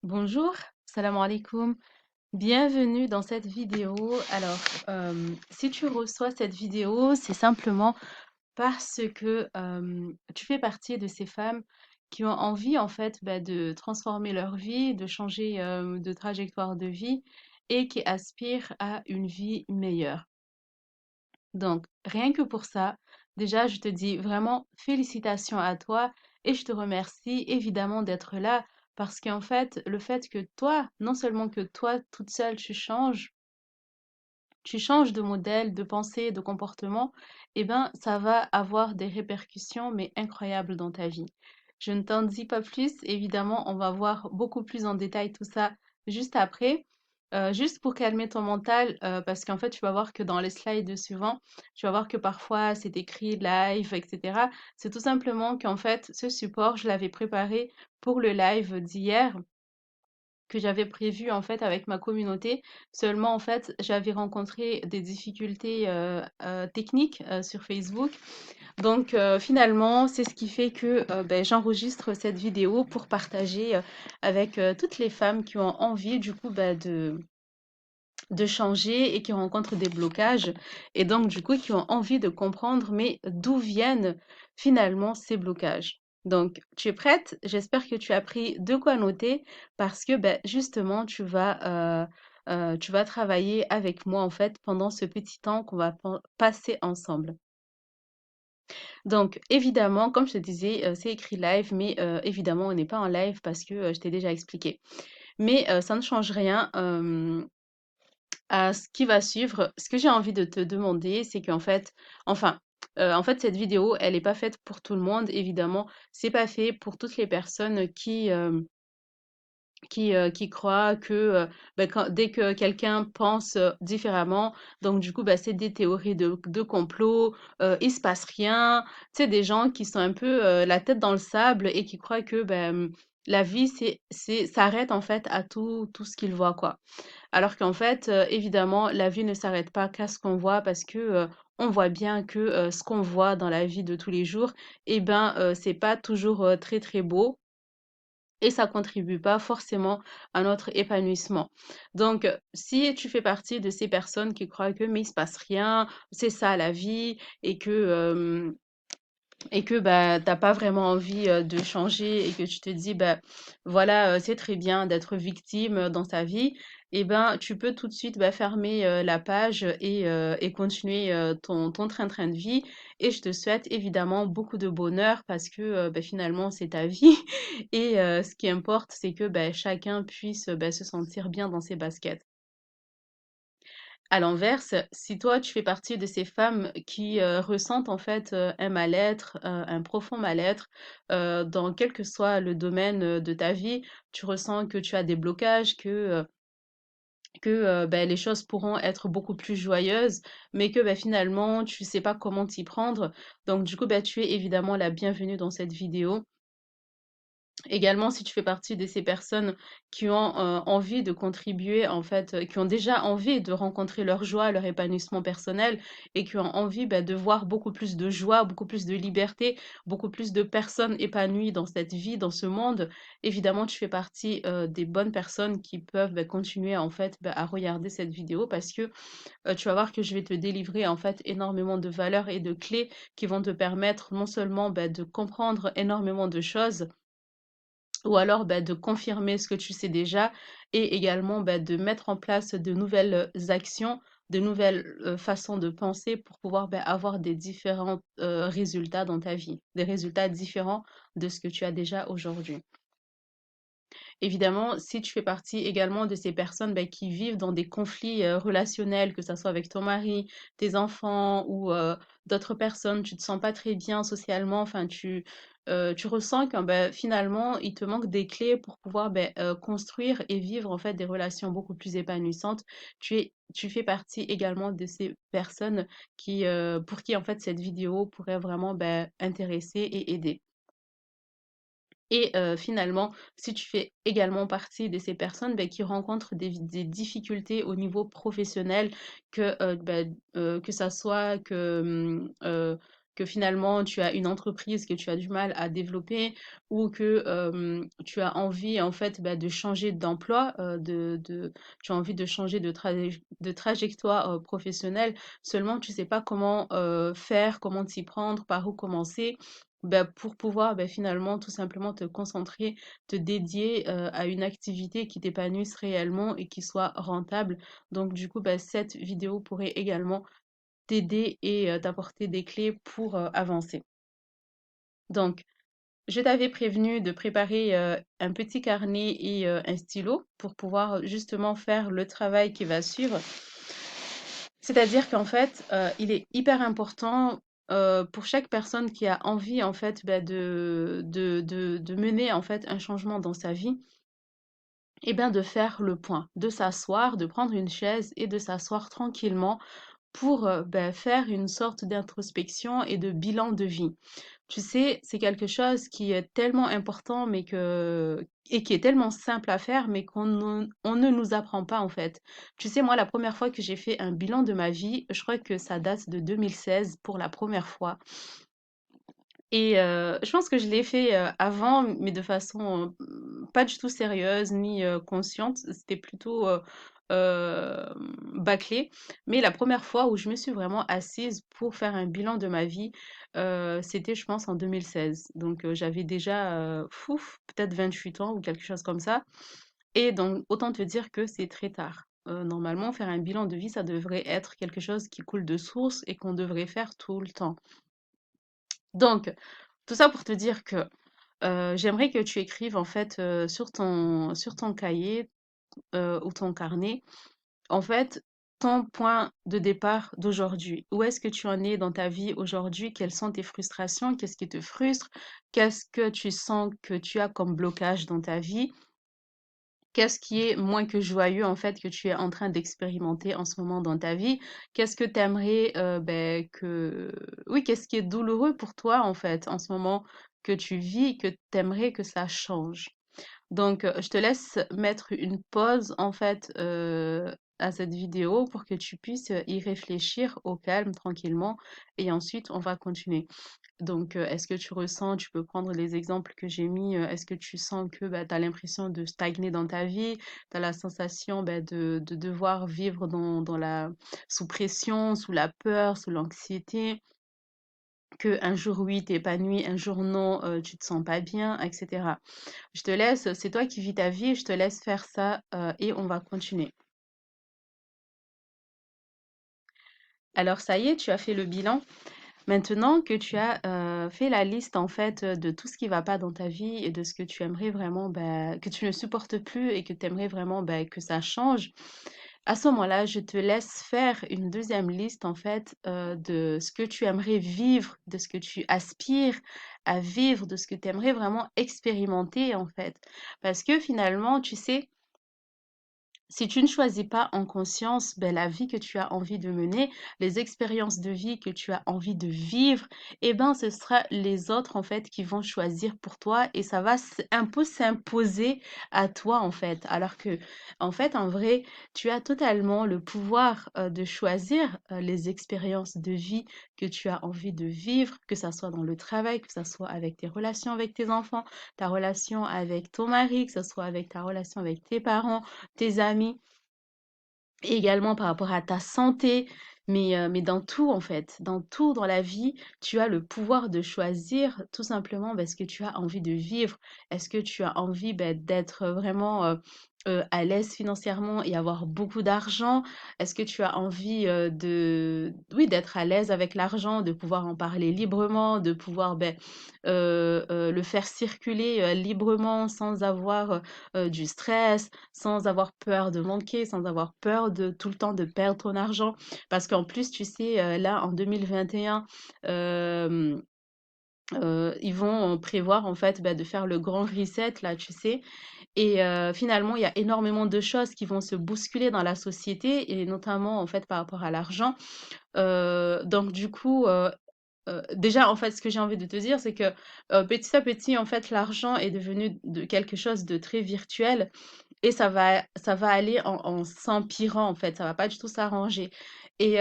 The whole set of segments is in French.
Bonjour, salam alaikum. Bienvenue dans cette vidéo. Alors, si tu reçois cette vidéo, c'est simplement parce que tu fais partie de ces femmes qui ont envie en fait de transformer leur vie, de changer de trajectoire de vie et qui aspirent à une vie meilleure. Donc, rien que pour ça, déjà, je te dis vraiment félicitations à toi et je te remercie évidemment d'être là parce qu'en fait, le fait que toi, non seulement que toi, toute seule, tu changes de modèle, de pensée, de comportement, eh ben, ça va avoir des répercussions, mais incroyables dans ta vie. Je ne t'en dis pas plus, évidemment, on va voir beaucoup plus en détail tout ça juste après. Juste pour calmer ton mental, parce qu'en fait, tu vas voir que dans les slides suivants, tu vas voir que parfois c'est écrit live, etc. C'est tout simplement qu'en fait, ce support, je l'avais préparé pour le live d'hier que j'avais prévu en fait avec ma communauté. Seulement en fait, j'avais rencontré des difficultés techniques sur Facebook. Donc finalement, c'est ce qui fait que j'enregistre cette vidéo pour partager avec toutes les femmes qui ont envie du coup de changer et qui rencontrent des blocages et donc du coup qui ont envie de comprendre mais d'où viennent finalement ces blocages. Donc, tu es prête? J'espère que tu as pris de quoi noter parce que justement, tu vas travailler avec moi en fait pendant ce petit temps qu'on va passer ensemble. Donc, évidemment, comme je te disais, c'est écrit live, mais évidemment, on n'est pas en live parce que je t'ai déjà expliqué. Mais ça ne change rien. À ce qui va suivre, ce que j'ai envie de te demander, c'est qu'en fait, enfin, en fait, cette vidéo, elle n'est pas faite pour tout le monde, évidemment. C'est pas fait pour toutes les personnes qui croient que dès que quelqu'un pense différemment, donc du coup, c'est des théories de complot, il se passe rien. Tu sais, des gens qui sont un peu la tête dans le sable et qui croient que la vie, s'arrête en fait à tout ce qu'ils voient, quoi. Alors qu'en fait, évidemment, la vie ne s'arrête pas qu'à ce qu'on voit parce que, on voit bien que, ce qu'on voit dans la vie de tous les jours et c'est pas toujours, très, très beau et ça contribue pas forcément à notre épanouissement. Donc, si tu fais partie de ces personnes qui croient que: «Mais il se passe rien, c'est ça la vie» et que tu pas vraiment envie, de changer et que tu te dis: «Bah, voilà, c'est très bien d'être victime, dans sa vie» et tu peux tout de suite, fermer, la page et continuer, ton train-train de vie et je te souhaite évidemment beaucoup de bonheur parce que, finalement, c'est ta vie et ce qui importe, c'est que, chacun puisse, se sentir bien dans ses baskets. À l'inverse, si toi tu fais partie de ces femmes qui, ressentent en fait, un mal-être, un profond mal-être, dans quel que soit le domaine, de ta vie, tu ressens que tu as des blocages, que les choses pourront être beaucoup plus joyeuses, mais que, finalement tu sais pas comment t'y prendre. Donc du coup, tu es évidemment la bienvenue dans cette vidéo. Également, si tu fais partie de ces personnes qui ont, envie de contribuer, en fait, qui ont déjà envie de rencontrer leur joie, leur épanouissement personnel et qui ont envie, de voir beaucoup plus de joie, beaucoup plus de liberté, beaucoup plus de personnes épanouies dans cette vie, dans ce monde. Évidemment, tu fais partie, des bonnes personnes qui peuvent, continuer, en fait, à regarder cette vidéo parce que, tu vas voir que je vais te délivrer, en fait, énormément de valeurs et de clés qui vont te permettre non seulement, de comprendre énormément de choses, ou alors, de confirmer ce que tu sais déjà et également, de mettre en place de nouvelles, actions, de nouvelles, façons de penser pour pouvoir, avoir des différents, résultats dans ta vie. Des résultats différents de ce que tu as déjà aujourd'hui. Évidemment, si tu fais partie également de ces personnes, qui vivent dans des conflits, relationnels, que ça soit avec ton mari, tes enfants ou, d'autres personnes, tu te sens pas très bien socialement, enfin tu ressens que, finalement, il te manque des clés pour pouvoir, construire et vivre en fait des relations beaucoup plus épanouissantes. Tu fais partie également de ces personnes pour qui en fait cette vidéo pourrait vraiment, intéresser et aider. Et finalement, si tu fais également partie de ces personnes, qui rencontrent des difficultés au niveau professionnel, que, que ça soit que, que finalement tu as une entreprise que tu as du mal à développer ou que tu as envie en fait bah, de changer d'emploi, tu as envie de changer de trajectoire professionnelle, seulement tu sais pas comment faire, comment t'y prendre, par où commencer. Bah, pour pouvoir bah, finalement tout simplement te concentrer, te dédier à une activité qui t'épanouisse réellement et qui soit rentable. Donc du coup, bah, cette vidéo pourrait également t'aider et t'apporter des clés pour avancer. Donc, je t'avais prévenu de préparer un petit carnet et un stylo pour pouvoir justement faire le travail qui va suivre. C'est-à-dire qu'en fait, il est hyper important pour chaque personne qui a envie en fait bah, de mener en fait un changement dans sa vie, et bien de faire le point, de s'asseoir, de prendre une chaise et de s'asseoir tranquillement pour ben, faire une sorte d'introspection et de bilan de vie. Tu sais, c'est quelque chose qui est tellement important, et qui est tellement simple à faire, mais on ne nous apprend pas en fait. Tu sais, moi, la première fois que j'ai fait un bilan de ma vie, je crois que ça date de 2016 pour la première fois. Et je pense que je l'ai fait avant, mais de façon pas du tout sérieuse ni consciente. C'était plutôt bâclé. Mais la première fois où je me suis vraiment assise pour faire un bilan de ma vie, c'était, je pense, en 2016. Donc j'avais déjà, peut-être 28 ans ou quelque chose comme ça. Et donc, autant te dire que c'est très tard. Normalement, faire un bilan de vie, ça devrait être quelque chose qui coule de source et qu'on devrait faire tout le temps. Donc, tout ça pour te dire que j'aimerais que tu écrives en fait sur ton cahier ou ton carnet, en fait, ton point de départ d'aujourd'hui. Où est-ce que tu en es dans ta vie aujourd'hui? Quelles sont tes frustrations? Qu'est-ce qui te frustre? Qu'est-ce que tu sens que tu as comme blocage dans ta vie? Qu'est-ce qui est moins que joyeux en fait que tu es en train d'expérimenter en ce moment dans ta vie? Qu'est-ce que tu aimerais oui, qu'est-ce qui est douloureux pour toi en fait en ce moment que tu vis, que tu aimerais que ça change? Donc, je te laisse mettre une pause en fait à cette vidéo pour que tu puisses y réfléchir au calme, tranquillement, et ensuite on va continuer. Donc, est-ce que tu ressens, tu peux prendre les exemples que j'ai mis, est-ce que tu sens que bah, tu as l'impression de stagner dans ta vie, tu as la sensation bah, de devoir vivre sous pression, sous la peur, sous l'anxiété, que un jour oui, t'es épanoui, un jour non, tu te sens pas bien, etc. Je te laisse, c'est toi qui vis ta vie, je te laisse faire ça et on va continuer. Alors ça y est, tu as fait le bilan. Maintenant que tu as fait la liste en fait de tout ce qui va pas dans ta vie et de ce que tu aimerais vraiment, bah, que tu ne supportes plus et que tu aimerais vraiment bah, que ça change, à ce moment-là, je te laisse faire une deuxième liste en fait de ce que tu aimerais vivre, de ce que tu aspires à vivre, de ce que tu aimerais vraiment expérimenter en fait. Parce que finalement, tu sais, si tu ne choisis pas en conscience ben, la vie que tu as envie de mener, les expériences de vie que tu as envie de vivre, eh ben ce sera les autres en fait qui vont choisir pour toi et ça va un peu s'imposer à toi en fait. Alors que en fait en vrai, tu as totalement le pouvoir de choisir les expériences de vie que tu as envie de vivre, que ça soit dans le travail, que ça soit avec tes relations avec tes enfants, ta relation avec ton mari, que ce soit avec ta relation avec tes parents, tes amis, et également par rapport à ta santé, mais dans tout en fait, dans tout dans la vie, tu as le pouvoir de choisir tout simplement ce que tu as envie de vivre. Est-ce que tu as envie d'être vraiment à l'aise financièrement et avoir beaucoup d'argent? Est-ce que tu as envie oui, d'être à l'aise avec l'argent, de pouvoir en parler librement, de pouvoir le faire circuler librement sans avoir du stress, sans avoir peur de manquer, sans avoir peur de tout le temps de perdre ton argent. Parce qu'en plus, tu sais, là, en 2021, hem, ils vont prévoir en fait, bah, de faire le grand reset là, tu sais? Et finalement, il y a énormément de choses qui vont se bousculer dans la société et notamment, en fait, par rapport à l'argent. Donc du coup, déjà, en fait, ce que j'ai envie de te dire, c'est que, petit à petit, en fait, l'argent est devenu de quelque chose de très virtuel et ça va aller en s'empirant, en fait, ça va pas du tout s'arranger et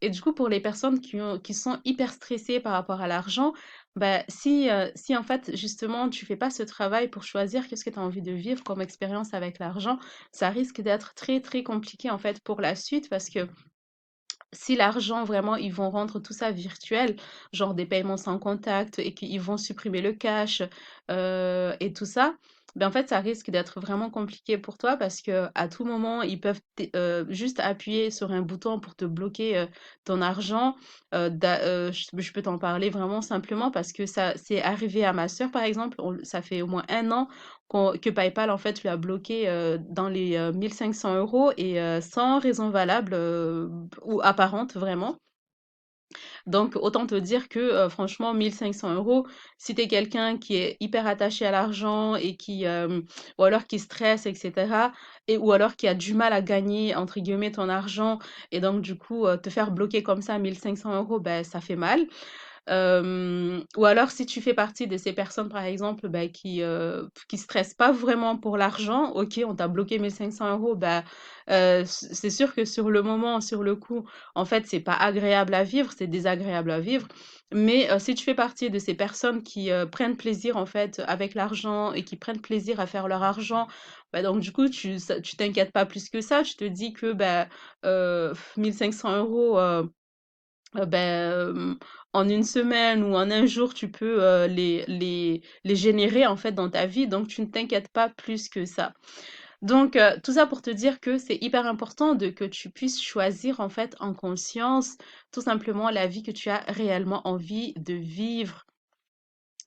Et du coup, pour les personnes qui sont hyper stressées par rapport à l'argent, bah, si en fait, justement, tu fais pas ce travail pour choisir qu'est-ce que tu as envie de vivre comme expérience avec l'argent, ça risque d'être très, très compliqué, en fait, pour la suite parce que si l'argent, vraiment, ils vont rendre tout ça virtuel, genre des paiements sans contact et qu'ils vont supprimer le cash et tout ça, ben en fait, ça risque d'être vraiment compliqué pour toi parce que à tout moment, ils peuvent juste appuyer sur un bouton pour te bloquer ton argent. Je peux t'en parler vraiment simplement parce que ça c'est arrivé à ma sœur, par exemple. Ça fait au moins un an que PayPal, en fait, lui a bloqué dans les 1 500 € et sans raison valable ou apparente, vraiment. Donc, autant te dire que franchement, 1 500 €, si tu es quelqu'un qui est hyper attaché à l'argent et ou alors qui stresse, etc., ou alors qui a du mal à gagner, entre guillemets, ton argent, et donc, du coup, te faire bloquer comme ça 1 500 €, ben, ça fait mal. Ou alors si tu fais partie de ces personnes, par exemple, bah, qui stressent pas vraiment pour l'argent, OK, on t'a bloqué 1 500 €, bah, c'est sûr que sur le moment, sur le coup, en fait, c'est pas agréable à vivre, c'est désagréable à vivre. Mais, si tu fais partie de ces personnes qui, prennent plaisir, en fait, avec l'argent et qui prennent plaisir à faire leur argent, bah, donc du coup, tu t'inquiètes pas plus que ça. Tu te dis que, bah, 1 500 €, en une semaine ou en un jour, tu peux, les générer, en fait, dans ta vie, donc tu ne t'inquiètes pas plus que ça. Donc tout ça pour te dire que c'est hyper important que tu puisses choisir, en fait, en conscience, tout simplement la vie que tu as réellement envie de vivre.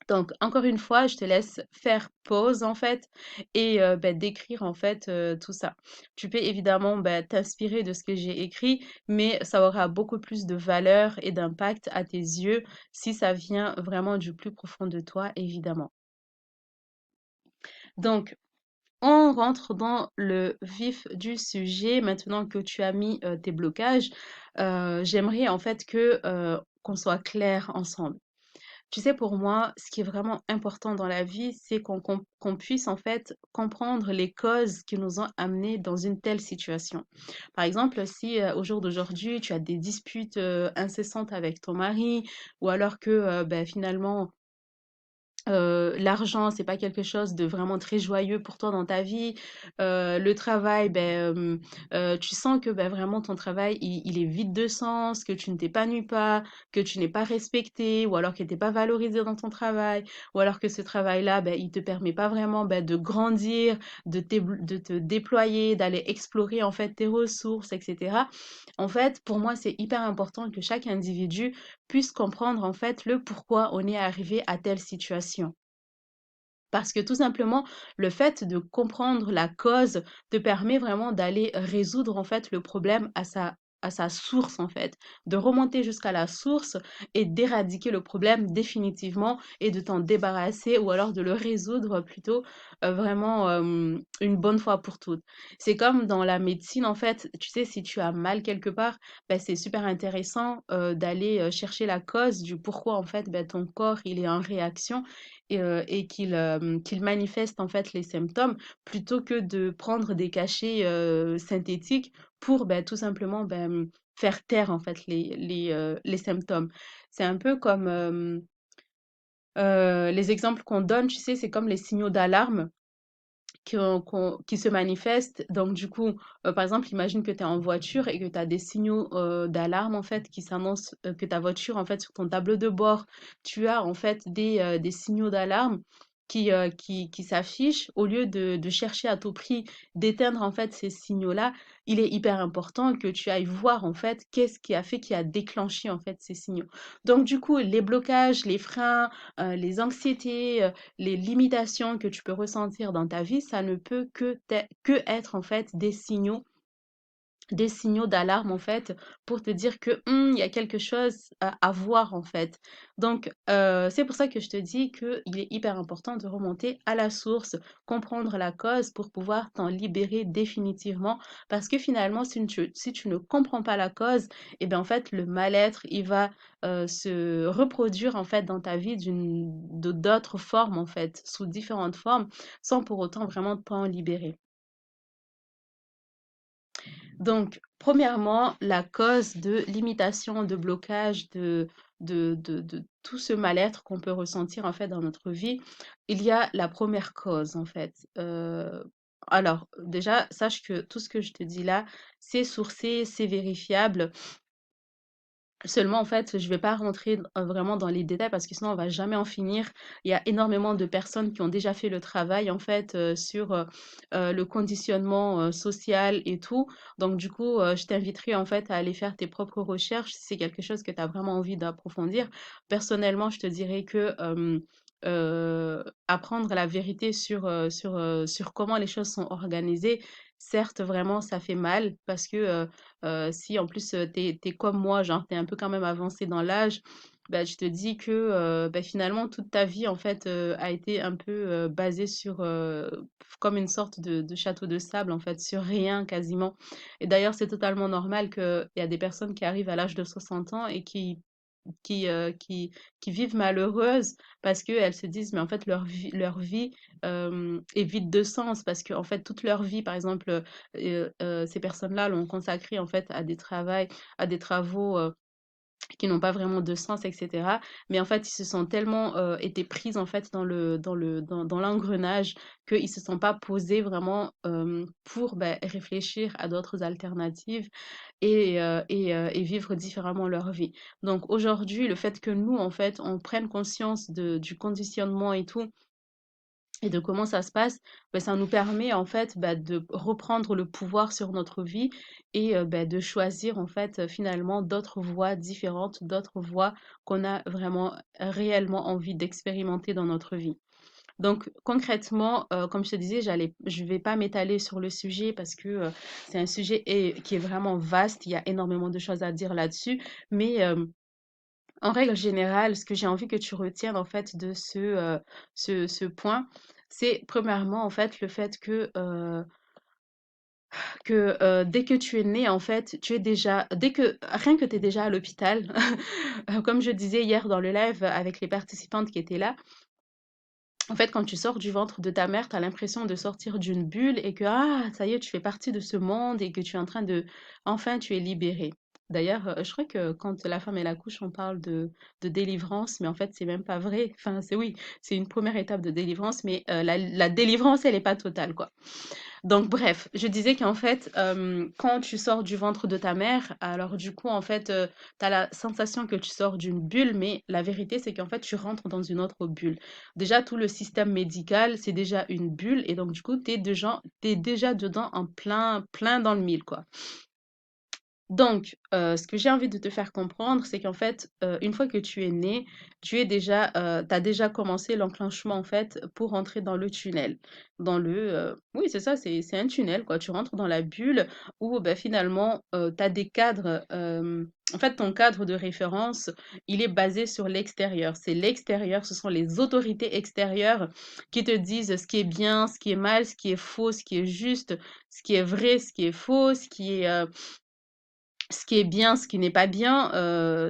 Donc, encore une fois, je te laisse faire pause en fait et d'écrire en fait tout ça. Tu peux évidemment t'inspirer de ce que j'ai écrit, mais ça aura beaucoup plus de valeur et d'impact à tes yeux si ça vient vraiment du plus profond de toi, évidemment. Donc, on rentre dans le vif du sujet. Maintenant que tu as mis tes blocages, j'aimerais en fait qu'on soit clair ensemble. Tu sais, pour moi, ce qui est vraiment important dans la vie, c'est qu'on puisse en fait comprendre les causes qui nous ont amenés dans une telle situation. Par exemple, si au jour d'aujourd'hui, tu as des disputes incessantes avec ton mari, ou alors que finalement, l'argent, c'est pas quelque chose de vraiment très joyeux pour toi dans ta vie. Le travail, tu sens que, vraiment ton travail, il est vide de sens, que tu ne t'épanouis pas, que tu n'es pas respecté ou alors que tu es pas valorisé dans ton travail ou alors que ce travail-là, il te permet pas vraiment, de grandir, de te déployer, d'aller explorer, en fait, tes ressources et cetera. En fait, pour moi, c'est hyper important que chaque individu puisse comprendre, en fait, le pourquoi on est arrivé à telle situation. Parce que tout simplement, le fait de comprendre la cause te permet vraiment d'aller résoudre en fait le problème à sa source en fait, de remonter jusqu'à la source et d'éradiquer le problème définitivement et de t'en débarrasser ou alors de le résoudre plutôt vraiment une bonne fois pour toutes. C'est comme dans la médecine en fait, tu sais, si tu as mal quelque part, c'est super intéressant d'aller chercher la cause du pourquoi en fait ton corps il est en réaction et qu'il manifeste en fait les symptômes plutôt que de prendre des cachets synthétiques pour tout simplement faire taire en fait les symptômes. C'est un peu comme les exemples qu'on donne, tu sais, c'est comme les signaux d'alarme qui se manifestent. Donc, du coup, par exemple, imagine que tu es en voiture et que tu as des signaux d'alarme, en fait, qui s'annoncent que ta voiture, en fait, sur ton tableau de bord, tu as, en fait, des signaux d'alarme qui s'affichent. Au lieu de chercher à tout prix d'éteindre, en fait, ces signaux-là, il est hyper important que tu ailles voir, en fait, qu'est-ce qui a déclenché, en fait, ces signaux. Donc, du coup, les blocages, les freins, les anxiétés, les limitations que tu peux ressentir dans ta vie, ça ne peut que être en fait des signaux d'alarme en fait pour te dire que il y a quelque chose à voir en fait. Donc c'est pour ça que je te dis que il est hyper important de remonter à la source, comprendre la cause pour pouvoir t'en libérer définitivement parce que finalement si tu ne comprends pas la cause, et bien en fait le mal-être il va se reproduire en fait dans ta vie d'autres formes en fait, sous différentes formes sans pour autant vraiment t'en libérer. Donc Premièrement, la cause de limitation, de blocage, de tout ce mal-être qu'on peut ressentir en fait dans notre vie, il y a la première cause en fait. Alors, déjà, sache que tout ce que je te dis là, c'est sourcé, c'est vérifiable. Seulement, en fait, je vais pas rentrer vraiment dans les détails parce que sinon on va jamais en finir. Il y a énormément de personnes qui ont déjà fait le travail en fait sur le conditionnement social et tout. Donc du coup, je t'inviterai en fait à aller faire tes propres recherches si c'est quelque chose que tu as vraiment envie d'approfondir. Personnellement, je te dirais que apprendre la vérité sur comment les choses sont organisées, certes, vraiment, ça fait mal parce que si en plus, tu comme moi, genre tu es un peu quand même avancé dans l'âge, bah, je te dis que, bah, finalement toute ta vie en fait, a été un peu, basée sur, comme une sorte de château de sable en fait, sur rien quasiment. Et d'ailleurs, c'est totalement normal qu'il y a des personnes qui arrivent à l'âge de 60 ans et qui, heu, qui qui vivent malheureuses parce qu'elles se disent: «Mais en fait leur vie, est vide de sens» parce qu'en fait toute leur vie, par exemple, ces personnes-là l'ont consacrée en fait à des travaux, qui n'ont pas vraiment de sens et cetera. Mais en fait, ils se sont tellement, été prises en fait dans l'engrenage qu'ils se sont pas posés vraiment, pour, réfléchir à d'autres alternatives et vivre différemment leur vie. Donc aujourd'hui, le fait que nous, en fait, on prenne conscience du conditionnement et tout, et de comment ça se passe, ça nous permet en fait, de reprendre le pouvoir sur notre vie et de choisir en fait, finalement d'autres voies différentes, d'autres voies qu'on a vraiment réellement envie d'expérimenter dans notre vie. Donc concrètement, comme je te disais, je vais pas m'étaler sur le sujet parce que, c'est un sujet qui est vraiment vaste. Il y a énormément de choses à dire là-dessus. Mais, en règle générale, ce que j'ai envie que tu retiennes en fait de ce point, c'est premièrement en fait le fait que dès que tu es né en fait, tu es déjà dès que rien que tu es déjà à l'hôpital, comme je disais hier dans le live avec les participantes qui étaient là, en fait, quand tu sors du ventre de ta mère, tu as l'impression de sortir d'une bulle et que, ah, ça y est, tu fais partie de ce monde et que tu es en train de, enfin, tu es libérée. D'ailleurs, je crois que quand la femme elle accouche, on parle de délivrance, mais en fait, c'est même pas vrai. Enfin, c'est oui, c'est une première étape de délivrance, mais la délivrance, elle est pas totale, quoi. Donc bref, je disais qu'en fait, quand tu sors du ventre de ta mère, alors du coup, en fait, tu as la sensation que tu sors d'une bulle, mais la vérité, c'est qu'en fait, tu rentres dans une autre bulle. Déjà, tout le système médical, c'est déjà une bulle et donc du coup, tu déjà dedans en plein dans le mille, quoi. Donc, ce que j'ai envie de te faire comprendre, c'est qu'en fait, une fois que tu es né, tu as déjà commencé l'enclenchement, en fait, pour rentrer dans le tunnel. Oui, c'est ça, c'est un tunnel, quoi. Tu rentres dans la bulle où, finalement, tu as des cadres, en fait, ton cadre de référence, il est basé sur l'extérieur. C'est l'extérieur, ce sont les autorités extérieures qui te disent ce qui est bien, ce qui est mal, ce qui est faux, ce qui est juste, ce qui est vrai, ce qui est faux, ce qui est bien, ce qui n'est pas bien,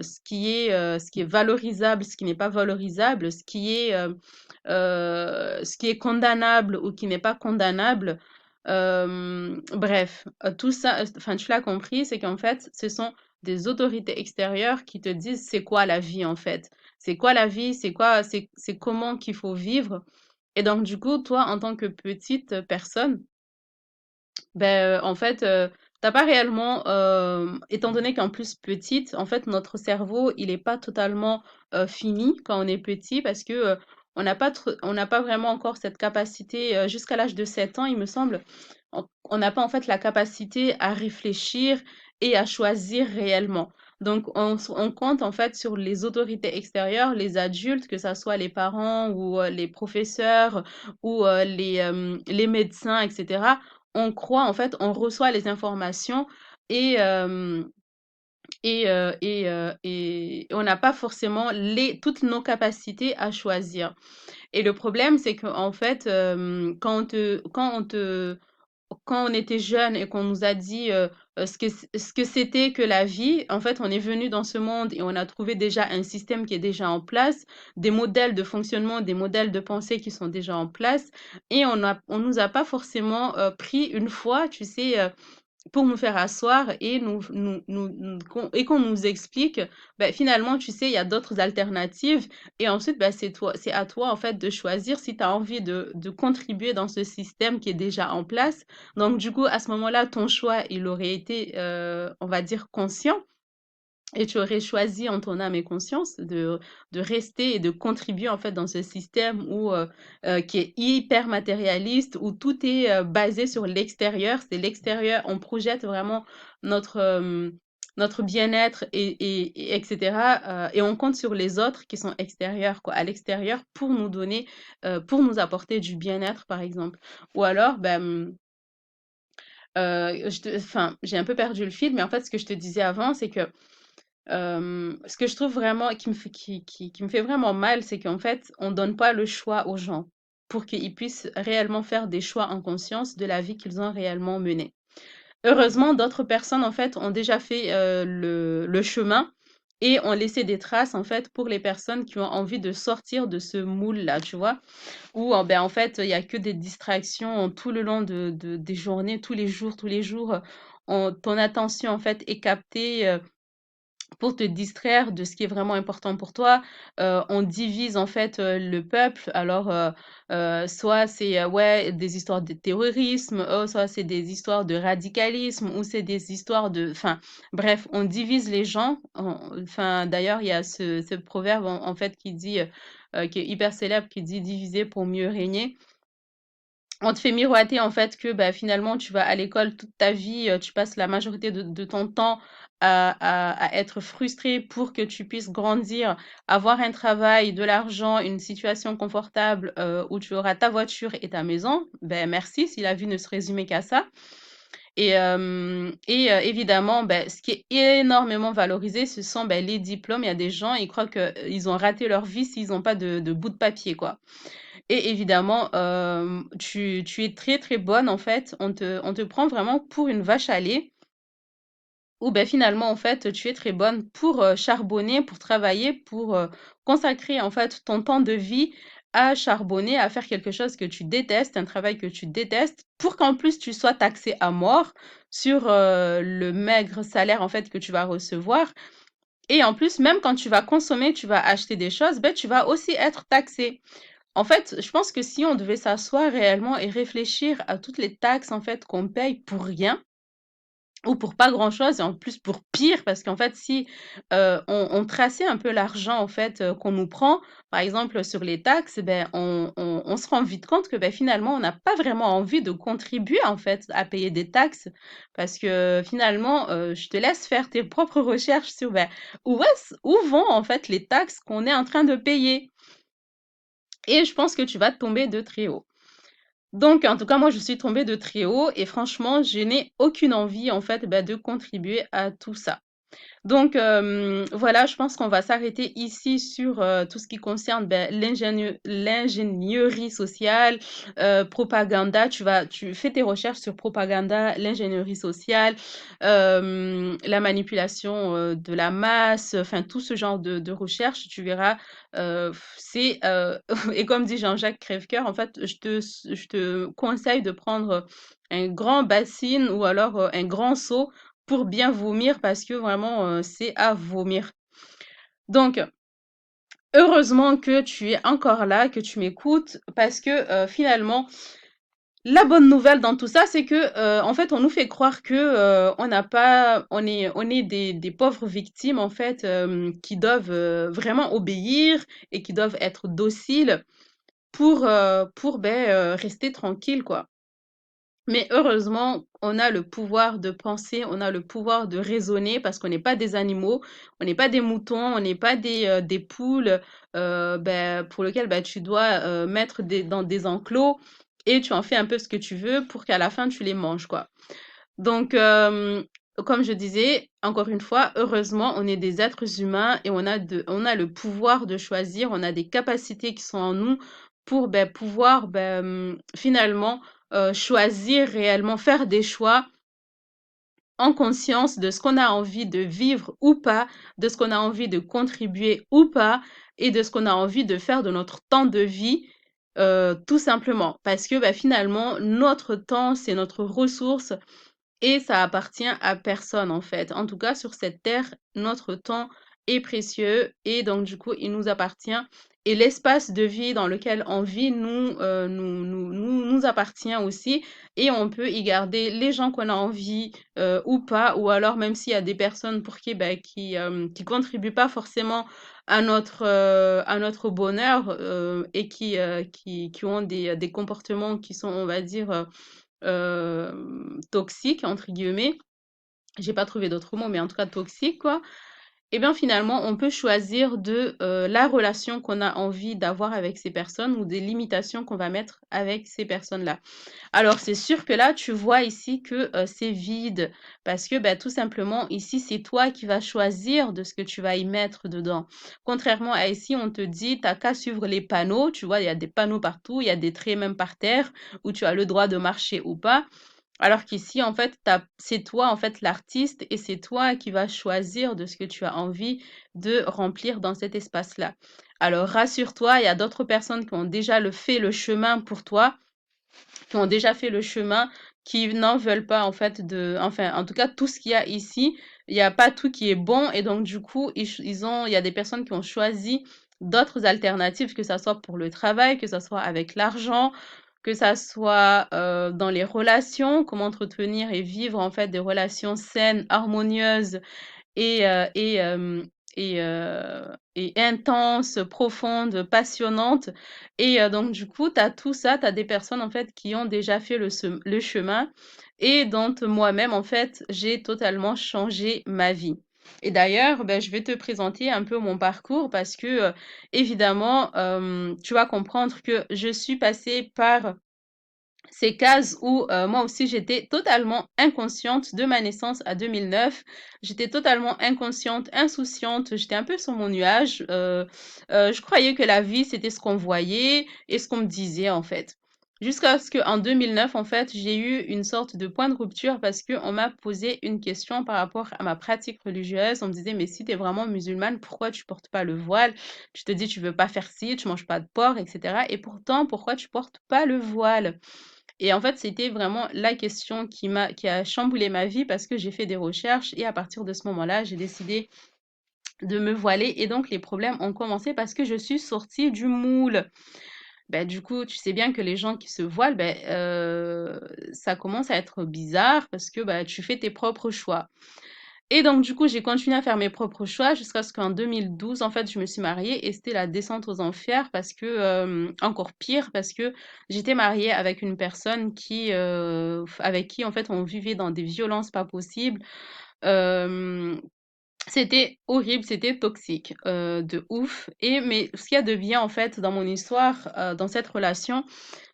ce qui est valorisable, ce qui n'est pas valorisable, ce qui est condamnable ou qui n'est pas condamnable. Bref, tout ça, enfin, tu l'as compris, c'est qu'en fait, ce sont des autorités extérieures qui te disent c'est quoi la vie en fait. C'est quoi la vie, c'est comment qu'il faut vivre. Et donc, du coup, toi, en tant que petite personne, en fait, tu pas réellement, étant donné qu'en plus petite, en fait, notre cerveau, il est pas totalement, fini quand on est petit parce que, on n'a pas vraiment encore cette capacité, jusqu'à l'âge de 7 ans, il me semble, on n'a pas, en fait, la capacité à réfléchir et à choisir réellement. Donc on compte, en fait, sur les autorités extérieures, les adultes, que ça soit les parents ou, les professeurs ou, les médecins et cetera. On croit en fait, on reçoit les informations et hem et on n'a pas forcément les toutes nos capacités à choisir et le problème, c'est qu'en fait, quand on était jeune et qu'on nous a dit, ce que c'était que la vie, en fait, on est venu dans ce monde et on a trouvé déjà un système qui est déjà en place, des modèles de fonctionnement, des modèles de pensée qui sont déjà en place et on nous a pas forcément, pris une fois, tu sais, pour nous faire asseoir et et qu'on nous explique, ben, finalement, tu sais, il y a d'autres alternatives. Et ensuite, ben, c'est à toi, en fait, de choisir si tu as envie de contribuer dans ce système qui est déjà en place. Donc, du coup, à ce moment-là, ton choix, il aurait été, on va dire, conscient. Et tu aurais choisi en ton âme et conscience de rester et de contribuer en fait dans ce système qui est hyper matérialiste, où tout est basé sur l'extérieur. C'est l'extérieur, on projette vraiment notre bien-être etc. Et on compte sur les autres qui sont extérieurs, quoi, à l'extérieur pour nous donner, pour nous apporter du bien-être, par exemple. Ou alors, ben, enfin, j'ai un peu perdu le fil, mais en fait, ce que je te disais avant, c'est que ce que je trouve vraiment qui me fait vraiment mal, c'est qu'en fait, on donne pas le choix aux gens pour qu'ils puissent réellement faire des choix en conscience de la vie qu'ils ont réellement menée. Heureusement, d'autres personnes, en fait, ont déjà fait, le chemin et ont laissé des traces, en fait, pour les personnes qui ont envie de sortir de ce moule-là, tu vois? Où, ben, en fait, il y a que des distractions tout le long des journées, tous les jours, ton attention, en fait, est captée, pour te distraire de ce qui est vraiment important pour toi. On divise en fait le peuple. Alors, soit c'est ouais, des histoires de terrorisme, soit c'est des histoires de radicalisme, ou c'est des histoires de... Enfin, bref, on divise les gens. Enfin, d'ailleurs, il y a ce proverbe en fait qui dit, qui est hyper célèbre, qui dit diviser pour mieux régner. On te fait miroiter en fait que bah, finalement tu vas à l'école toute ta vie, tu passes la majorité de ton temps à être frustré pour que tu puisses grandir, avoir un travail, de l'argent, une situation confortable où tu auras ta voiture et ta maison. Ben merci si la vie ne se résumait qu'à ça. Évidemment, ben, ce qui est énormément valorisé, ce sont ben, les diplômes. Il y a des gens, ils croient qu'ils ont raté leur vie s'ils n'ont pas de bout de papier, quoi. Et évidemment, tu es très, très bonne, en fait. On te prend vraiment pour une vache à lait ou ben, finalement, en fait, tu es très bonne pour, charbonner, pour travailler, pour, consacrer, en fait, ton temps de vie à charbonner, à faire quelque chose que tu détestes, un travail que tu détestes, pour qu'en plus tu sois taxé à mort sur, le maigre salaire, en fait, que tu vas recevoir. Et en plus, même quand tu vas consommer, tu vas acheter des choses, ben, tu vas aussi être taxé. En fait, je pense que si on devait s'asseoir réellement et réfléchir à toutes les taxes en fait qu'on paye pour rien ou pour pas grand-chose et en plus pour pire parce qu'en fait si on traçait un peu l'argent en fait qu'on nous prend, par exemple sur les taxes, ben on se rend vite compte que ben, finalement on n'a pas vraiment envie de contribuer en fait à payer des taxes parce que finalement je te laisse faire tes propres recherches sur ben, où vont en fait les taxes qu'on est en train de payer. Et je pense que tu vas tomber de très haut. Donc, en tout cas, moi, je suis tombée de très haut et franchement, je n'ai aucune envie, en fait, bah, de contribuer à tout ça. Donc, voilà, je pense qu'on va s'arrêter ici sur tout ce qui concerne ben, l'ingénierie sociale, propaganda. Tu fais tes recherches sur propaganda, l'ingénierie sociale, la manipulation de la masse, enfin tout ce genre de recherche, tu verras. C'est et comme dit Jean-Jacques Crèvecoeur, en fait, je te conseille de prendre un grand bassine ou alors un grand seau pour bien vomir parce que vraiment, c'est à vomir. Donc, heureusement que tu es encore là, que tu m'écoutes parce que, finalement, la bonne nouvelle dans tout ça, c'est que, en fait, on nous fait croire que, on n'a pas on est des pauvres victimes, en fait, qui doivent, vraiment obéir et qui doivent être dociles pour, beh, rester tranquilles, quoi. Mais heureusement, on a le pouvoir de penser, on a le pouvoir de raisonner parce qu'on n'est pas des animaux, on n'est pas des moutons, on n'est pas des poules ben, pour lesquelles ben, tu dois mettre dans des enclos et tu en fais un peu ce que tu veux pour qu'à la fin tu les manges, quoi. Donc, comme je disais, encore une fois, heureusement, on est des êtres humains et on a le pouvoir de choisir, on a des capacités qui sont en nous pour ben, pouvoir ben, finalement choisir réellement, faire des choix en conscience de ce qu'on a envie de vivre ou pas, de ce qu'on a envie de contribuer ou pas, et de ce qu'on a envie de faire de notre temps de vie, tout simplement. Parce que ben, finalement, notre temps, c'est notre ressource et ça appartient à personne en fait. En tout cas, sur cette terre, notre temps est précieux et donc du coup, il nous appartient. Et l'espace de vie dans lequel on vit nous appartient aussi et on peut y garder les gens qu'on a envie ou pas, ou alors même s'il y a des personnes pour qui, ben, qui contribuent pas forcément à notre bonheur et qui ont des comportements qui sont, on va dire, toxiques, entre guillemets. J'ai pas trouvé d'autres mots, mais en tout cas toxiques, quoi. Et bien finalement, on peut choisir de la relation qu'on a envie d'avoir avec ces personnes ou des limitations qu'on va mettre avec ces personnes-là. Alors c'est sûr que là, tu vois ici que c'est vide parce que bah, tout simplement, ici, c'est toi qui vas choisir de ce que tu vas y mettre dedans. Contrairement à ici, on te dit, t'as qu'à suivre les panneaux. Tu vois, il y a des panneaux partout, il y a des traits même par terre où tu as le droit de marcher ou pas. Alors qu'ici, en fait, c'est toi, en fait, l'artiste et c'est toi qui vas choisir de ce que tu as envie de remplir dans cet espace-là. Alors, rassure-toi, il y a d'autres personnes qui ont déjà fait le chemin pour toi, qui ont déjà fait le chemin, qui n'en veulent pas, en fait, enfin, en tout cas, tout ce qu'il y a ici, il n'y a pas tout qui est bon et donc, du coup, il y a des personnes qui ont choisi d'autres alternatives, que ça soit pour le travail, que ça soit avec l'argent, que ça soit dans les relations, comment entretenir et vivre en fait des relations saines, harmonieuses et, euh, et, euh, et intenses, profondes, passionnantes. Et donc du coup, tu as tout ça, tu as des personnes en fait qui ont déjà fait le chemin et dont moi-même en fait, j'ai totalement changé ma vie. Et d'ailleurs, ben, je vais te présenter un peu mon parcours parce que, évidemment, tu vas comprendre que je suis passée par ces cases où moi aussi j'étais totalement inconsciente de ma naissance à 2009. J'étais totalement inconsciente, insouciante, j'étais un peu sur mon nuage. Je croyais que la vie c'était ce qu'on voyait et ce qu'on me disait en fait. Jusqu'à ce qu'en 2009, en fait, j'ai eu une sorte de point de rupture parce qu'on m'a posé une question par rapport à ma pratique religieuse. On me disait, mais si tu es vraiment musulmane, pourquoi tu portes pas le voile? Tu te dis, tu veux pas faire ci, tu manges pas de porc, etc. Et pourtant, pourquoi tu portes pas le voile? Et en fait, c'était vraiment la question qui a chamboulé ma vie parce que j'ai fait des recherches et à partir de ce moment-là, j'ai décidé de me voiler et donc les problèmes ont commencé parce que je suis sortie du moule. Ben, du coup, tu sais bien que les gens qui se voilent, ben, ça commence à être bizarre parce que ben, tu fais tes propres choix. Et donc, du coup, j'ai continué à faire mes propres choix jusqu'à ce qu'en 2012, en fait, je me suis mariée et c'était la descente aux enfers parce que, encore pire, parce que j'étais mariée avec une personne avec qui, en fait, on vivait dans des violences pas possibles. Euh, C'était horrible, c'était toxique, de ouf. Mais ce qu'il y a de bien, en fait, dans mon histoire, dans cette relation,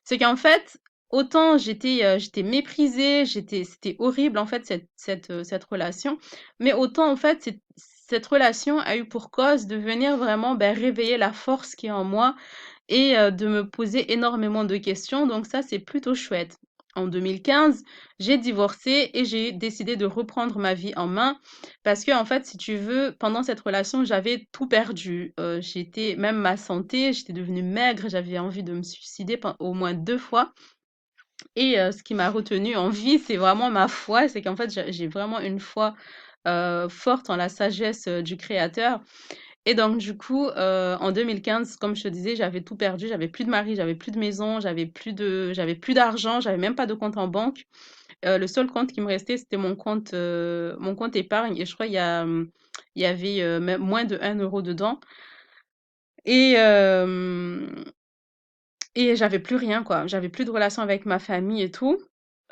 c'est qu'en fait, autant j'étais méprisée, c'était horrible en fait cette relation, mais autant en fait cette relation a eu pour cause de venir vraiment, ben, réveiller la force qui est en moi et de me poser énormément de questions, donc ça, c'est plutôt chouette. En 2015, j'ai divorcé et j'ai décidé de reprendre ma vie en main parce que, en fait, si tu veux, pendant cette relation, j'avais tout perdu. J'étais même ma santé, j'étais devenue maigre, j'avais envie de me suicider au moins 2 fois. Et ce qui m'a retenue en vie, c'est vraiment ma foi. C'est qu'en fait, j'ai vraiment une foi forte en la sagesse du Créateur. Et donc, du coup, en 2015, comme je te disais, j'avais tout perdu. J'avais plus de mari, j'avais plus de maison, j'avais plus d'argent, j'avais même pas de compte en banque. Le seul compte qui me restait, c'était mon compte épargne. Et je crois il y avait même moins de 1 euro dedans. Et, et j'avais plus rien, quoi. J'avais plus de relation avec ma famille et tout.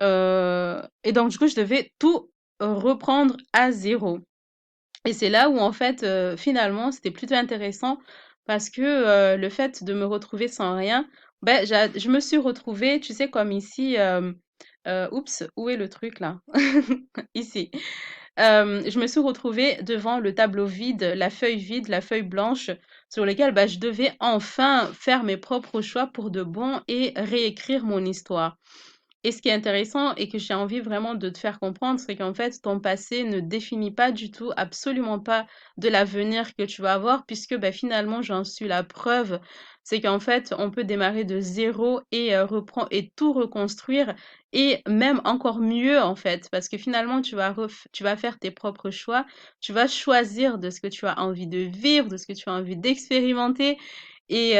Et donc, du coup, je devais tout reprendre à zéro. Et c'est là où, en fait, finalement, c'était plutôt intéressant parce que le fait de me retrouver sans rien, ben, je me suis retrouvée, tu sais, comme ici. Oups, où est le truc là? Ici. Je me suis retrouvée devant le tableau vide, la feuille blanche, sur lequel bah, je devais enfin faire mes propres choix pour de bon et réécrire mon histoire. Et ce qui est intéressant et que j'ai envie vraiment de te faire comprendre, c'est qu'en fait, ton passé ne définit pas du tout, absolument pas de l'avenir que tu vas avoir, puisque bah, finalement, j'en suis la preuve c'est qu'en fait, on peut démarrer de zéro et reprendre et tout reconstruire et même encore mieux en fait, parce que finalement, tu vas faire tes propres choix, tu vas choisir de ce que tu as envie de vivre, de ce que tu as envie d'expérimenter et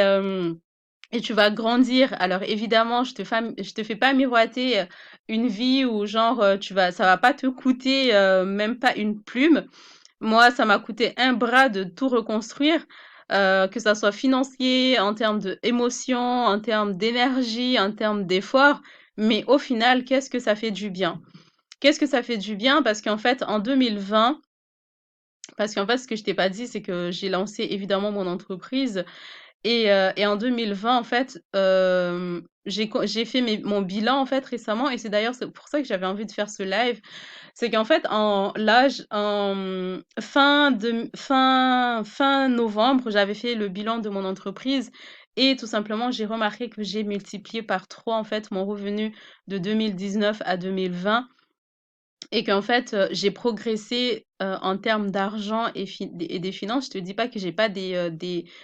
et tu vas grandir. Alors évidemment, je te fais pas miroiter une vie où genre ça va pas te coûter même pas une plume. Moi, ça m'a coûté un bras de tout reconstruire, que ça soit financier, en termes d'émotion, en termes d'énergie, en termes d'effort. Mais au final, qu'est-ce que ça fait du bien? Qu'est-ce que ça fait du bien? Parce qu'en fait, ce que je t'ai pas dit, c'est que j'ai lancé évidemment mon entreprise et en 2020, en fait, j'ai fait mon bilan en fait récemment et c'est pour ça que j'avais envie de faire ce live. C'est qu'en fait, fin novembre, j'avais fait le bilan de mon entreprise et tout simplement, j'ai remarqué que j'ai multiplié par 3 en fait mon revenu de 2019 à 2020 et qu'en fait, j'ai progressé, en termes d'argent et des finances. Je te dis pas que j'ai pas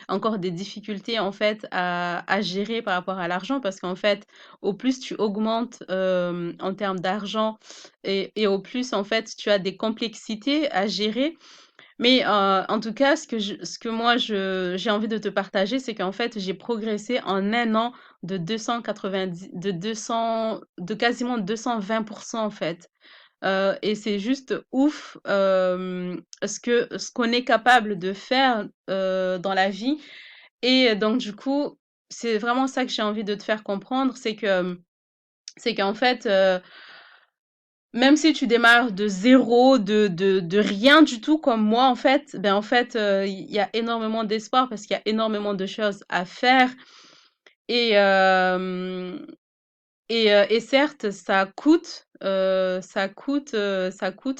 encore des difficultés, en fait, à gérer par rapport à l'argent parce qu'en fait, au plus tu augmentes, en termes d'argent et au plus, en fait, tu as des complexités à gérer. Mais, en tout cas, ce que moi j'ai envie de te partager, c'est qu'en fait, j'ai progressé en un an de 290 de 200 de quasiment 220 en fait. Et c'est juste ouf, ce qu'on est capable de faire, dans la vie et donc du coup, c'est vraiment ça que j'ai envie de te faire comprendre, c'est qu'en fait, même si tu démarres de zéro, de rien du tout comme moi en fait, ben, en fait, il y a énormément d'espoir parce qu'il y a énormément de choses à faire et hem et certes, ça coûte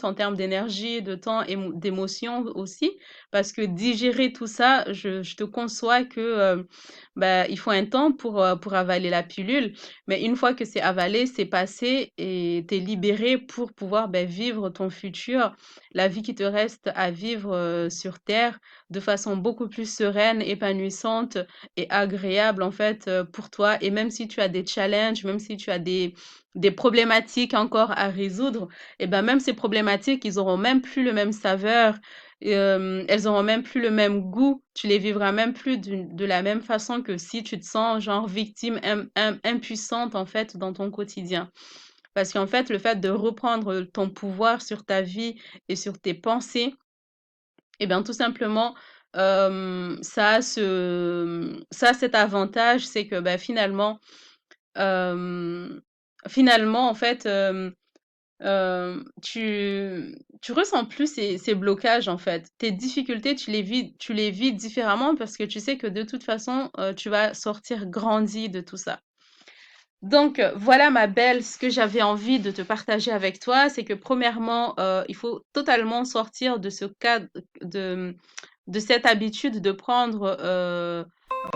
en termes d'énergie, de temps et d'émotion aussi, parce que digérer tout ça, je te conçois que, bah, il faut un temps pour avaler la pilule, mais une fois que c'est avalé, c'est passé et tu es libéré pour pouvoir, beh, vivre ton futur, la vie qui te reste à vivre, sur terre de façon beaucoup plus sereine, épanouissante et agréable en fait pour toi. Et même si tu as des challenges, même si tu as des problématiques encore à résoudre, et ben même ces problématiques, ils auront même plus le même saveur, elles auront même plus le même goût. Tu les vivras même plus de la même façon que si tu te sens genre victime, impuissante en fait dans ton quotidien. Parce qu'en fait, le fait de reprendre ton pouvoir sur ta vie et sur tes pensées, eh bien, tout simplement, ça a cet avantage, c'est que, bah, hem, finalement, en fait, tu ressens plus ces blocages, en fait. Tes difficultés, tu les vis différemment parce que tu sais que de toute façon, tu vas sortir grandi de tout ça. Donc, voilà ma belle, ce que j'avais envie de te partager avec toi, c'est que premièrement, il faut totalement sortir de ce cadre de cette habitude de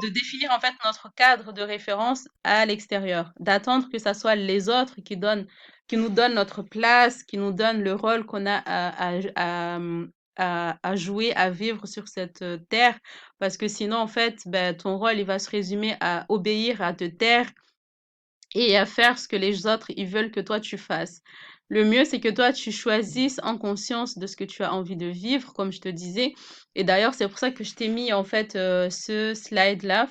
de définir en fait notre cadre de référence à l'extérieur, d'attendre que ça soit les autres qui nous donnent notre place, qui nous donnent le rôle qu'on a à jouer, à vivre sur cette terre, parce que sinon en fait, ben, ton rôle il va se résumer à obéir, à te taire et à faire ce que les autres ils veulent que toi tu fasses. Le mieux, c'est que toi, tu choisisses en conscience de ce que tu as envie de vivre, comme je te disais. Et d'ailleurs, c'est pour ça que je t'ai mis en fait ce slide-là,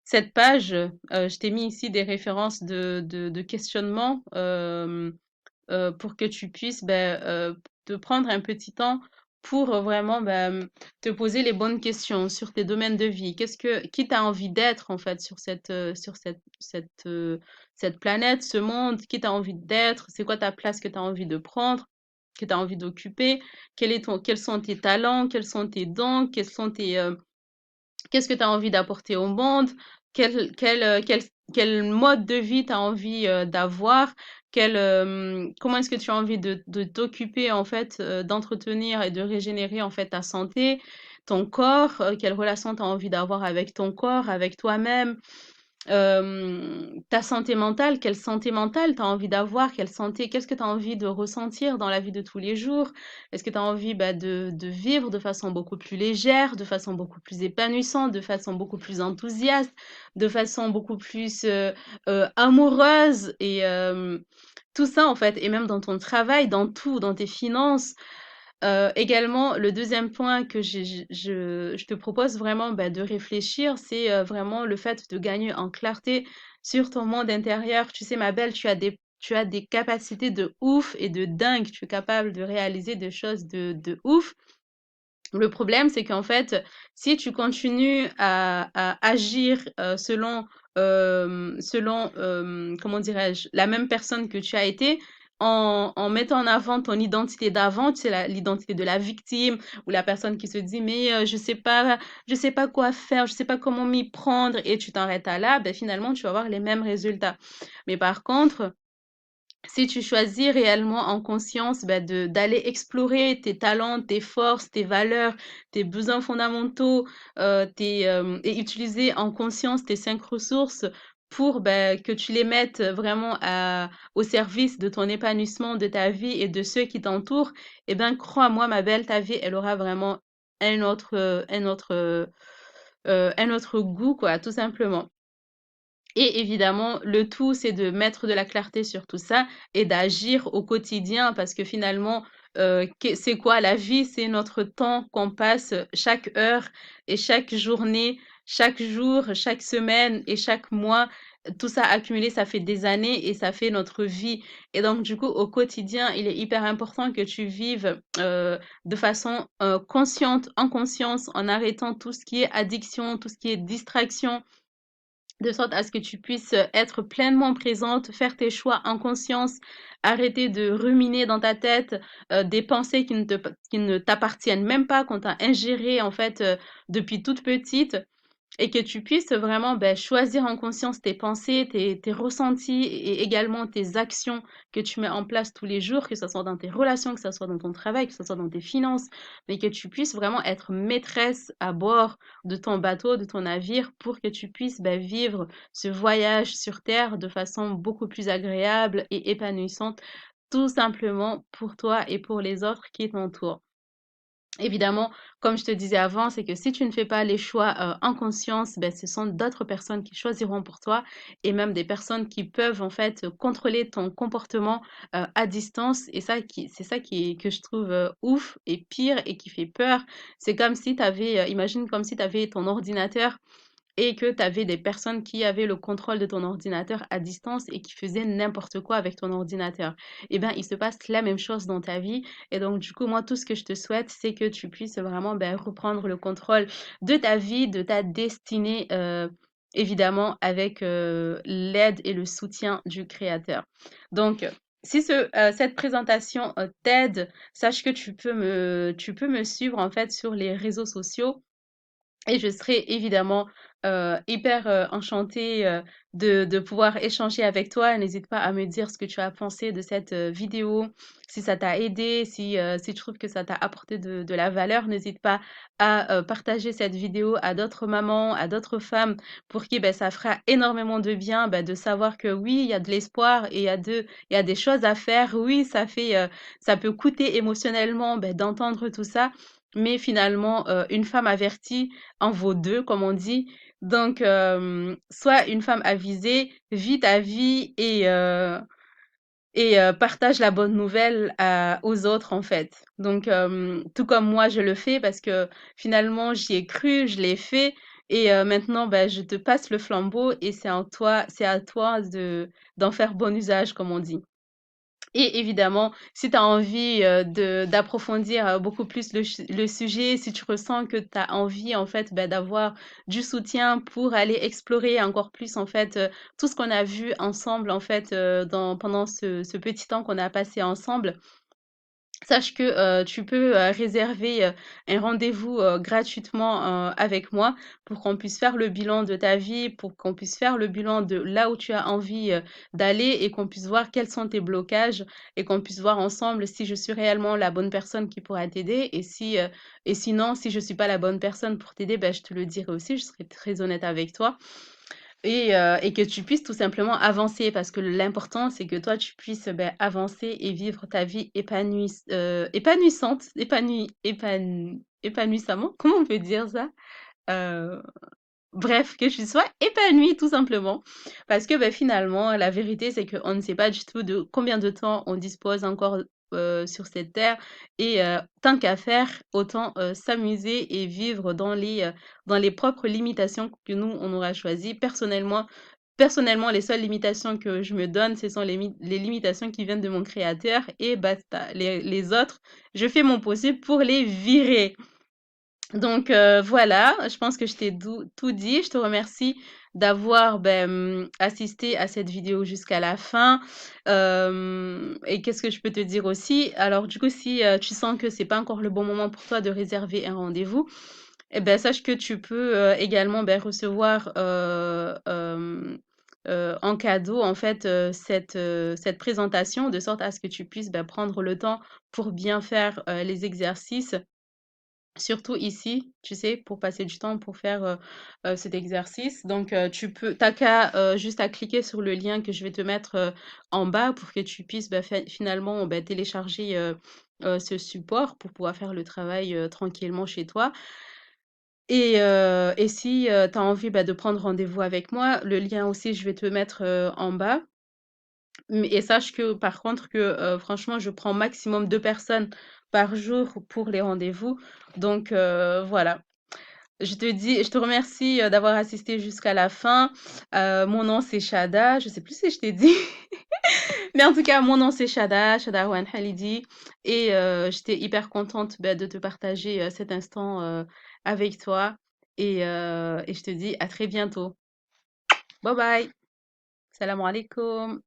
cette page. Je t'ai mis ici des références de questionnement pour que tu puisses te prendre un petit temps pour vraiment te poser les bonnes questions sur tes domaines de vie. Qui t'as envie d'être en fait cette planète, ce monde, qui t'as envie d'être, c'est quoi ta place que tu as envie de prendre, que tu as envie d'occuper, quels sont tes talents, quels sont tes dons, qu'est-ce que tu as envie d'apporter au monde? Quel mode de vie tu as envie d'avoir? Comment est-ce que tu as envie de t'occuper, en fait, d'entretenir et de régénérer, en fait, ta santé, ton corps? Quelle relation tu as envie d'avoir avec ton corps, avec toi-même? ta santé mentale, quelle santé mentale tu as envie d'avoir? Quelle santé qu'est-ce que tu as envie de ressentir dans la vie de tous les jours? Est-ce que tu as envie, bah, de vivre de façon beaucoup plus légère, de façon beaucoup plus épanouissante, de façon beaucoup plus enthousiaste, de façon beaucoup plus, amoureuse et tout ça, en fait et même dans ton travail, dans tout, dans tes finances. Également, le deuxième point que je te propose vraiment, bah, de réfléchir, c'est, vraiment le fait de gagner en clarté sur ton monde intérieur. Tu sais, ma belle, tu as des capacités de ouf et de dingue. Tu es capable de réaliser des choses de ouf. Le problème, c'est qu'en fait, si tu continues à agir, comment dirais-je? La même personne que tu as été, en mettant en avant ton identité d'avant, tu sais, l'identité de la victime ou la personne qui se dit: «Mais, je sais pas quoi faire, je sais pas comment m'y prendre» et tu t'arrêtes à là, ben finalement, tu vas avoir les mêmes résultats. Mais par contre, si tu choisis réellement en conscience, bah, d'aller explorer tes talents, tes forces, tes valeurs, tes besoins fondamentaux, et utiliser en conscience tes 5 ressources pour, bah, que tu les mettes vraiment au service de ton épanouissement, de ta vie et de ceux qui t'entourent, eh ben, crois-moi ma belle, ta vie, elle aura vraiment un autre goût quoi, tout simplement. Et évidemment, le tout, c'est de mettre de la clarté sur tout ça et d'agir au quotidien parce que finalement, c'est quoi la vie? C'est notre temps qu'on passe chaque heure et chaque journée, chaque jour, chaque semaine et chaque mois. Tout ça accumulé, ça fait des années et ça fait notre vie. Et donc, du coup, au quotidien, il est hyper important que tu vives de façon consciente, en conscience, en arrêtant tout ce qui est addiction, tout ce qui est distraction de sorte à ce que tu puisses être pleinement présente, faire tes choix en conscience, arrêter de ruminer dans ta tête des pensées qui ne t'appartiennent même pas, qu'on t'a ingérées en fait depuis toute petite et que tu puisses vraiment, beh, choisir en conscience tes pensées, tes ressentis et également tes actions que tu mets en place tous les jours, que ce soit dans tes relations, que ce soit dans ton travail, que ce soit dans tes finances, mais que tu puisses vraiment être maîtresse à bord de ton bateau, de ton navire, pour que tu puisses, bah, vivre ce voyage sur terre de façon beaucoup plus agréable et épanouissante, tout simplement pour toi et pour les autres qui t'entourent. Évidemment, comme je te disais avant, c'est que si tu ne fais pas les choix, en conscience, ben, ce sont d'autres personnes qui choisiront pour toi et même des personnes qui peuvent, en fait, contrôler ton comportement, à distance et c'est ça qui est que je trouve, ouf et pire et qui fait peur. C'est comme si tu avais, imagine comme si tu avais ton ordinateur et que tu avais des personnes qui avaient le contrôle de ton ordinateur à distance et qui faisaient n'importe quoi avec ton ordinateur. Eh bien, il se passe la même chose dans ta vie. Et donc, du coup, moi, tout ce que je te souhaite, c'est que tu puisses vraiment ben, reprendre le contrôle de ta vie, de ta destinée, évidemment, avec l'aide et le soutien du Créateur. Donc, si cette présentation t'aide, sache que tu peux me suivre en fait sur les réseaux sociaux et je serai évidemment hyper enchantée de pouvoir échanger avec toi. N'hésite pas à me dire ce que tu as pensé de cette vidéo, si ça t'a aidé, si tu trouves que ça t'a apporté de la valeur. N'hésite pas à partager cette vidéo à d'autres mamans, à d'autres femmes pour qui ben, ça fera énormément de bien ben, de savoir que oui, il y a de l'espoir et il y a des choses à faire. Oui, ça peut coûter émotionnellement ben, d'entendre tout ça. Mais finalement, une femme avertie, en vaut 2 comme on dit. Donc sois une femme avisée, vis ta vie et partage la bonne nouvelle aux autres en fait. Donc tout comme moi je le fais parce que finalement j'y ai cru, je l'ai fait et maintenant bah, je te passe le flambeau et c'est à toi de d'en faire bon usage comme on dit. Et évidemment, si tu as envie, d'approfondir, beaucoup plus le sujet, si tu ressens que tu as envie, en fait, bah, d'avoir du soutien pour aller explorer encore plus, en fait, tout ce qu'on a vu ensemble, en fait, pendant ce petit temps qu'on a passé ensemble, sache que, tu peux, réserver, un rendez-vous, gratuitement, avec moi pour qu'on puisse faire le bilan de ta vie, pour qu'on puisse faire le bilan de là où tu as envie, d'aller et qu'on puisse voir quels sont tes blocages et qu'on puisse voir ensemble si je suis réellement la bonne personne qui pourra t'aider et sinon si je suis pas la bonne personne pour t'aider, bah, je te le dirai aussi, je serai très honnête avec toi. et que tu puisses tout simplement avancer parce que l'important, c'est que toi, tu puisses ben, avancer et vivre ta vie épanouissante, épanouissamment. Comment on peut dire ça? Euh, Bref, que tu sois épanoui tout simplement. Parce que ben, finalement, la vérité, c'est qu'on ne sait pas du tout de combien de temps on dispose encore sur cette terre. Et tant qu'à faire, autant s'amuser et vivre dans les propres limitations que nous, on aura choisies. Personnellement, les seules limitations que je me donne, ce sont les limitations qui viennent de mon créateur et basta. Les autres, je fais mon possible pour les virer. Donc voilà, je pense que je t'ai tout dit. Je te remercie d'avoir assisté à cette vidéo jusqu'à la fin. Et qu'est-ce que je peux te dire aussi? Alors du coup, si tu sens que c'est pas encore le bon moment pour toi de réserver un rendez-vous, eh ben sache que tu peux également recevoir en cadeau en fait cette présentation de sorte à ce que tu puisses prendre le temps pour bien faire les exercices. Surtout ici, tu sais, pour passer du temps pour faire, cet exercice. Donc, tu qu'à, juste à cliquer sur le lien que je vais te mettre, en bas pour que tu puisses, finalement, télécharger, ce support pour pouvoir faire le travail, tranquillement chez toi. Et si, tu as envie, de prendre rendez-vous avec moi, le lien aussi, je vais te mettre, en bas. Et sache que par contre que franchement, je prends maximum 2 personnes par jour pour les rendez-vous. Donc voilà. Je te remercie d'avoir assisté jusqu'à la fin. Mon nom c'est Shada. Je sais plus si je t'ai dit. Mais en tout cas, mon nom c'est Shada, Shada Wan Halidi. Et j'étais hyper contente de te partager cet instant avec toi. Et je te dis à très bientôt. Bye bye. Salam alaikum.